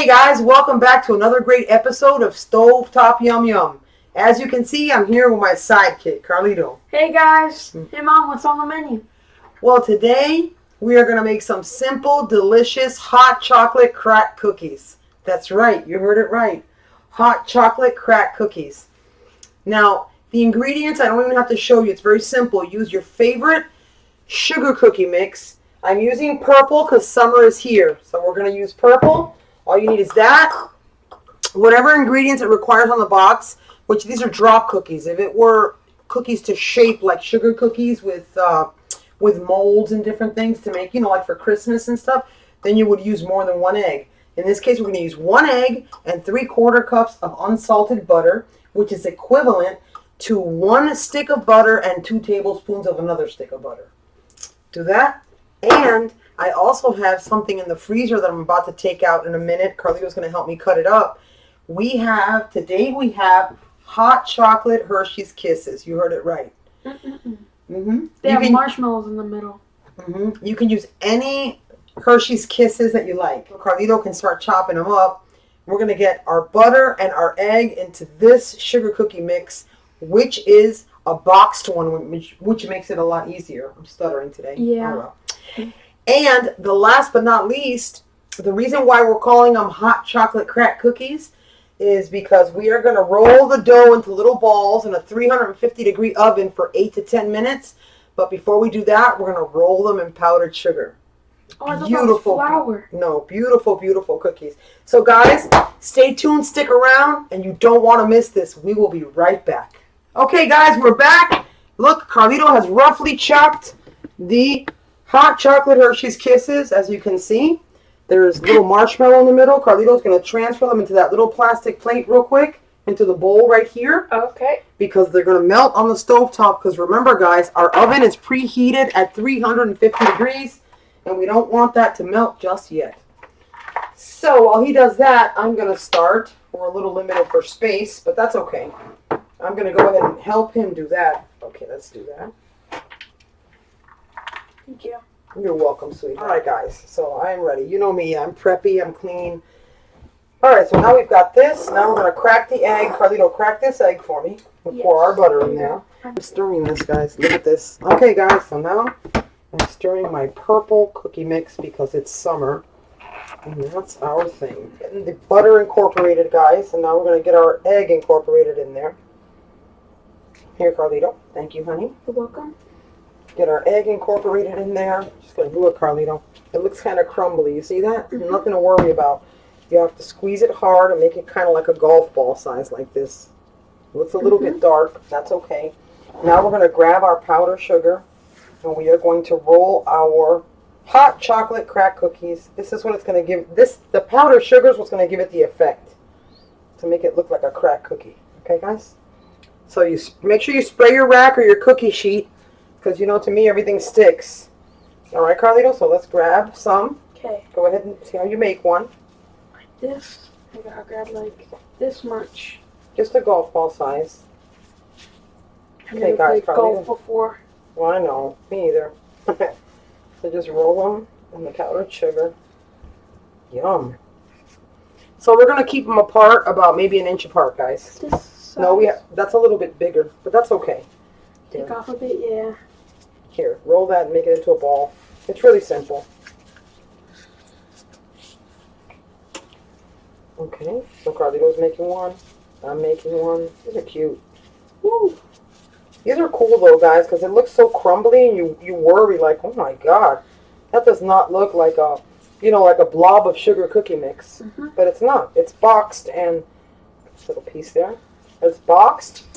Hey guys, welcome back to another great episode of Stovetop Yum Yum. As you can see, I'm here with my sidekick, Carlito. Hey guys. Hey Mom, what's on the menu? Well, today we are going to make some simple, delicious hot chocolate crack cookies. That's right, you heard it right. Hot chocolate crack cookies. Now, the ingredients, I don't even have to show you. It's very simple. Use your favorite sugar cookie mix. I'm using purple because summer is here. So we're going to use purple. All you need is that. Whatever ingredients it requires on the box, which these are drop cookies. If it were cookies to shape like sugar cookies with molds and different things to make, like for Christmas and stuff, then you would use more than one egg. In this case, we're going to use 1 egg and 3/4 cups of unsalted butter, which is equivalent to 1 stick of butter and 2 tablespoons of another stick of butter. Do that. And I also have something in the freezer that I'm about to take out in a minute. Carlito's going to help me cut it up. Today we have hot chocolate Hershey's Kisses. You heard it right. They have marshmallows in the middle. You can use any Hershey's Kisses that you like. Carlito can start chopping them up. We're going to get our butter and our egg into this sugar cookie mix, which is a boxed one, which makes it a lot easier. I'm stuttering today. Yeah. Oh, well. And the last but not least, the reason why we're calling them hot chocolate crack cookies is because we are going to roll the dough into little balls in a 350-degree oven for 8 to 10 minutes. But before we do that, we're going to roll them in powdered sugar. Oh, beautiful flour. No, beautiful, beautiful cookies. So guys, stay tuned, stick around, and you don't want to miss this. We will be right back. Okay, guys, we're back. Look, Carlito has roughly chopped the hot chocolate Hershey's Kisses, as you can see. There's little marshmallow in the middle. Carlito's going to transfer them into that little plastic plate real quick, into the bowl right here. Okay. Because they're going to melt on the stovetop. Because remember, guys, our oven is preheated at 350 degrees, and we don't want that to melt just yet. So while he does that, I'm going to start. We're a little limited for space, but that's okay. I'm going to go ahead and help him do that. Okay, let's do that. Thank you. You're welcome, sweetie. All right, guys. So I'm ready. You know me. I'm preppy. I'm clean. All right. So now we've got this. Now we're going to crack the egg. Carlito, crack this egg for me. We'll pour our butter in there. I'm stirring this, guys. Look at this. Okay, guys. So now I'm stirring my purple cookie mix because it's summer. And that's our thing. Getting the butter incorporated, guys. And now we're going to get our egg incorporated in there. Here, Carlito. Thank you, honey. You're welcome. Get our egg incorporated in there. Just going to do it, Carlito. It looks kind of crumbly. You see that? Nothing to worry about. You have to squeeze it hard and make it kind of like a golf ball size like this. It looks a little bit dark. That's okay. Now we're going to grab our powdered sugar and we are going to roll our hot chocolate crack cookies. This is what it's going to give. The powdered sugar is what's going to give it the effect to make it look like a crack cookie. Okay, guys? So you make sure you spray your rack or your cookie sheet. Because, to me, everything sticks. All right, Carlito, so let's grab some. Okay. Go ahead and see how you make one. Like this. I'll grab like this much. Just a golf ball size. I've never played golf before. Well, I know. Me either. So just roll them in the powdered sugar. Yum. So we're going to keep them apart about maybe an inch apart, guys. This size. No, that's a little bit bigger, but that's okay. Take off a bit, yeah. Here, roll that and make it into a ball. It's really simple. Okay, so Carlito's making one. I'm making one. These are cute. Woo! These are cool though, guys, because it looks so crumbly and you worry like, oh my god, that does not look like a, like a blob of sugar cookie mix. But it's not. It's boxed and, this little piece there. It's boxed.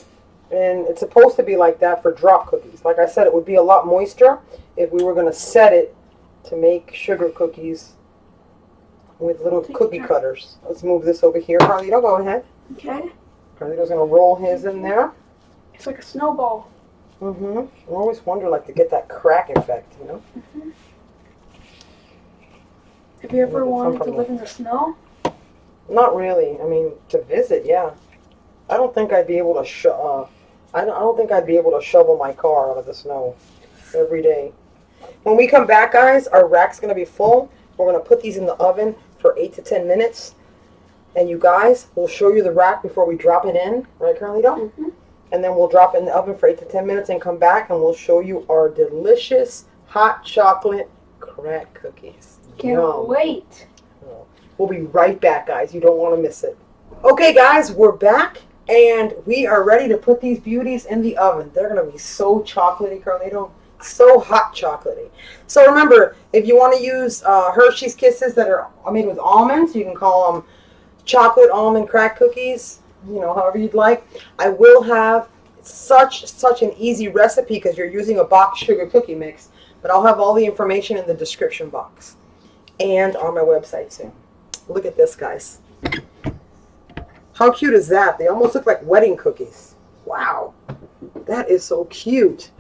And it's supposed to be like that for drop cookies. Like I said, it would be a lot moister if we were going to set it to make sugar cookies with little cookie cutters. Let's move this over here. Carlito, go ahead. Okay. Carlito's going to roll his in there. It's like a snowball. I always wonder, to get that crack effect, Have you ever wanted to live in the snow? Not really. I mean, to visit, yeah. I don't think I'd be able to I don't think I'd be able to shovel my car out of the snow every day. When we come back, guys, our rack's going to be full. We're going to put these in the oven for 8 to 10 minutes. And you guys, we'll show you the rack before we drop it in. Right, Carlito? Mm-hmm. And then we'll drop it in the oven for 8 to 10 minutes and come back and we'll show you our delicious hot chocolate crack cookies. Can't Yum. wait. We'll be right back, guys. You don't want to miss it. Okay, guys, we're back. And we are ready to put these beauties in the oven. They're going to be so chocolatey, Carlito. So hot chocolatey. So remember, if you want to use Hershey's Kisses that are made with almonds, you can call them chocolate almond crack cookies. You know, however you'd like. I will have such an easy recipe because you're using a box sugar cookie mix. But I'll have all the information in the description box and on my website soon. Look at this, guys. How cute is that? They almost look like wedding cookies. Wow. That is so cute.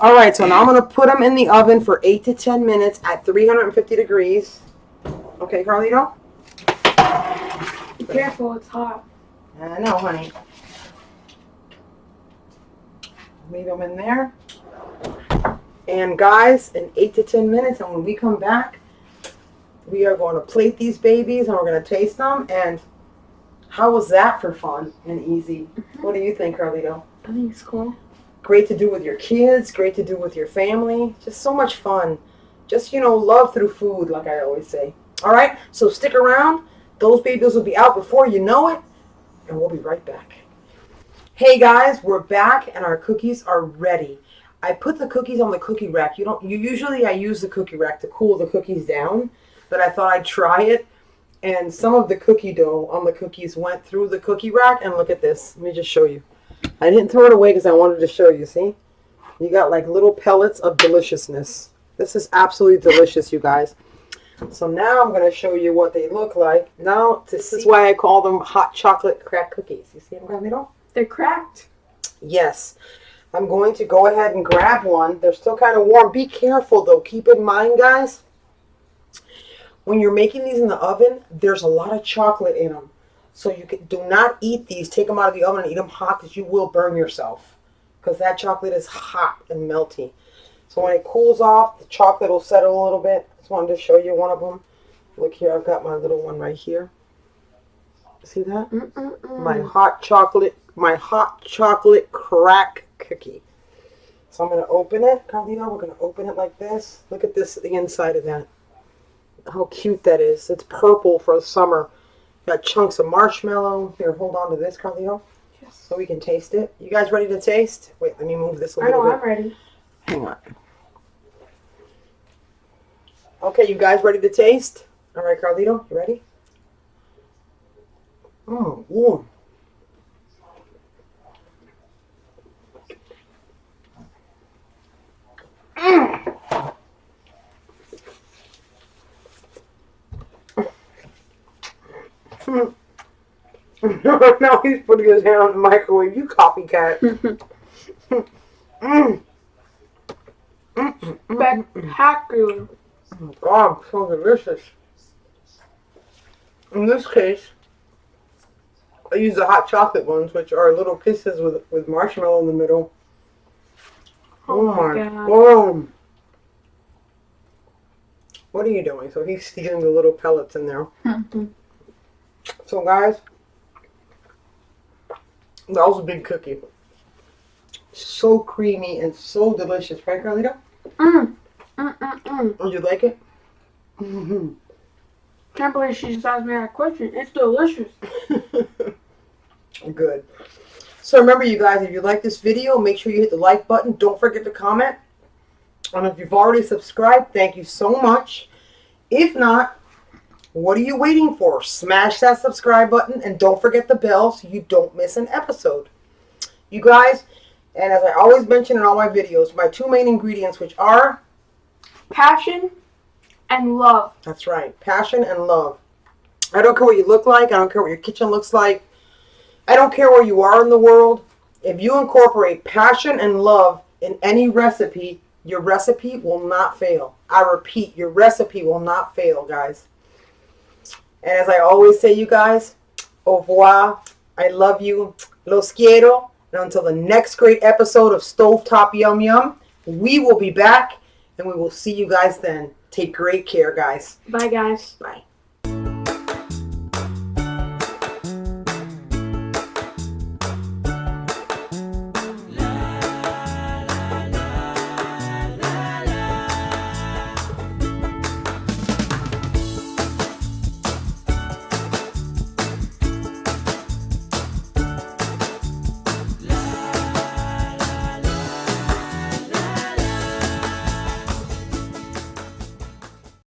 All right, so now I'm going to put them in the oven for 8 to 10 minutes at 350 degrees. Okay, Carlito? Be careful, it's hot. I know, honey. Leave them in there. And guys, in 8 to 10 minutes, and when we come back, we are going to plate these babies and we're going to taste them. And how was that for fun and easy? Mm-hmm. What do you think, Carlito? I think it's cool. Great to do with your kids, great to do with your family. Just so much fun. Just, you know, love through food, like I always say. All right, so stick around. Those babies will be out before you know it. And we'll be right back. Hey guys, we're back and our cookies are ready. I put the cookies on the cookie rack. Usually I use the cookie rack to cool the cookies down, but I thought I'd try it. And some of the cookie dough on the cookies went through the cookie rack. And look at this. Let me just show you. I didn't throw it away because I wanted to show you. See? You got like little pellets of deliciousness. This is absolutely delicious, you guys. So now I'm going to show you what they look like. Now, this is why I call them hot chocolate crack cookies. You see them, Carlito? They're cracked. Yes. I'm going to go ahead and grab one. They're still kind of warm. Be careful, though. Keep in mind, guys, when you're making these in the oven, there's a lot of chocolate in them. So do not eat these. Take them out of the oven and eat them hot because you will burn yourself because that chocolate is hot and melty. So when it cools off, the chocolate will settle a little bit. Just wanted to show you one of them. Look here. I've got my little one right here. See that? My hot chocolate crack cookie. So I'm going to open it. Carlito, we're going to open it like this. Look at this, the inside of that. How cute that is. It's purple for the summer. Got chunks of marshmallow. Here, hold on to this, Carlito. Yes. So we can taste it. You guys ready to taste? Wait, let me move this a little bit. I'm ready. Hang on. Okay, you guys ready to taste? All right, Carlito, you ready? Oh, warm. Now he's putting his hand on the microwave. You copycat. Spectacular. Oh God, so delicious. In this case, I use the hot chocolate ones, which are little kisses with marshmallow in the middle. Oh my God. What are you doing? So he's stealing the little pellets in there. So guys, that was a big cookie. So creamy and so delicious, right, Carlito? Did you like it? Can't believe she just asked me that question. It's delicious. Good. So remember, you guys, if you like this video, make sure you hit the like button. Don't forget to comment. And if you've already subscribed, thank you so much. If not, what are you waiting for? Smash that subscribe button and don't forget the bell so you don't miss an episode. You guys, and as I always mention in all my videos, my two main ingredients, which are passion and love. That's right. Passion and love. I don't care what you look like. I don't care what your kitchen looks like. I don't care where you are in the world. If you incorporate passion and love in any recipe, your recipe will not fail. I repeat, your recipe will not fail, guys. And as I always say, you guys, au revoir. I love you. Los quiero. And until the next great episode of Stovetop Yum Yum, we will be back and we will see you guys then. Take great care, guys. Bye, guys. Bye.